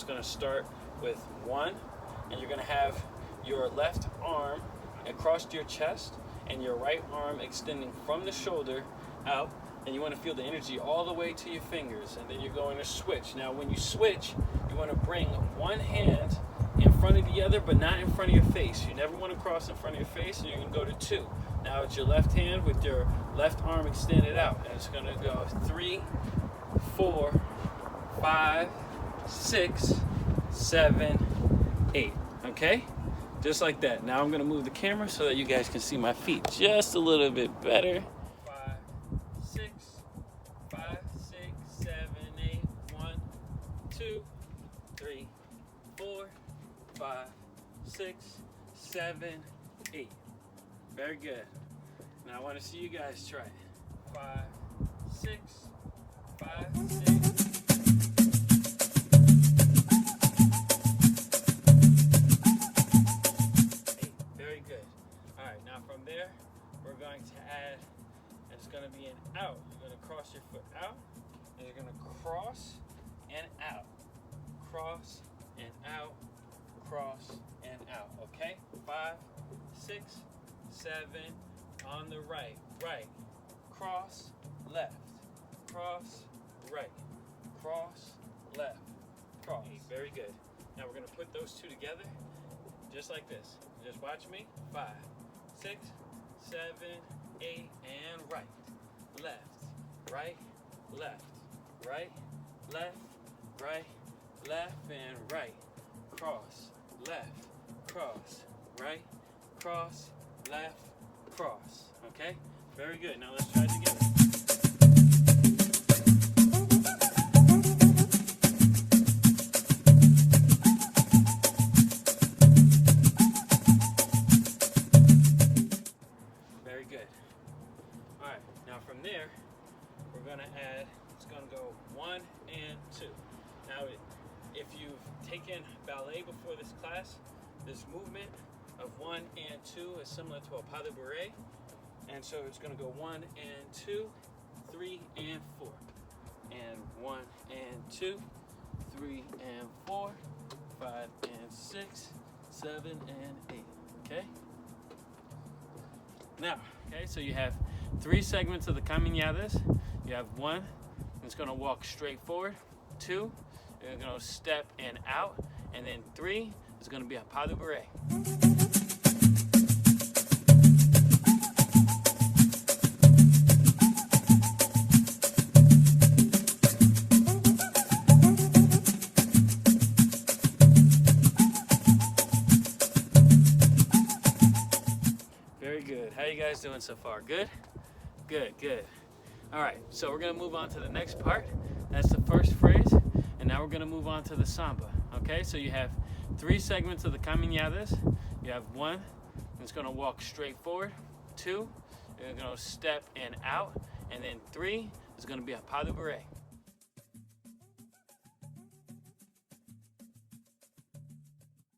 it's going to start with 1, and you're going to have your left arm across your chest and your right arm extending from the shoulder out, and you want to feel the energy all the way to your fingers, and then you're going to switch. Now when you switch, you want to bring one hand in front of the other, but not in front of your face. You never want to cross in front of your face, and you're going to go to 2. Now it's your left hand with your left arm extended out, and it's going to go 3, 4, 5, 6, 7, 8. Okay? Just like that. Now I'm going to move the camera so that you guys can see my feet just a little bit better. 5, 6, 5, 6, 7, 8. 1, 2, 3, 4, 5, 6, 7, 8. Very good. Now I want to see you guys try it. 5, 6, 5, 6. From there, we're going to add, it's going to be an out. You're going to cross your foot out, and you're going to cross and out. Cross and out, cross and out, okay? 5, 6, 7, on the right, right, cross, left, cross, right, cross, left, cross. Very good. Now we're going to put those two together, just like this. Just watch me. 5, 6, 7, 8, and right, left, right, left, right, left, right, left, and right, cross, left, cross, right, cross, left, cross. Okay? Very good. Now let's try it together. From there, we're going to add, it's going to go 1 and 2. Now, if you've taken ballet before this class, this movement of 1 and 2 is similar to a pas de bourrée. And so it's going to go 1 and 2, 3 and 4. And 1 and 2, 3 and 4, 5 and 6, 7 and 8. Okay? Now, okay, so you have 3 segments of the Caminhadas. You have 1, it's going to walk straight forward. 2, you're going to step and out. And then 3 is going to be a pas de bourrée. Good. How you guys doing so far? Good? Good, good. All right, so we're going to move on to the next part. That's the first phrase, and now we're going to move on to the Samba. Okay, so you have 3 segments of the Caminhadas. You have 1, it's going to walk straight forward. 2, you're going to step and out. And then 3 is going to be a pas de bourrée.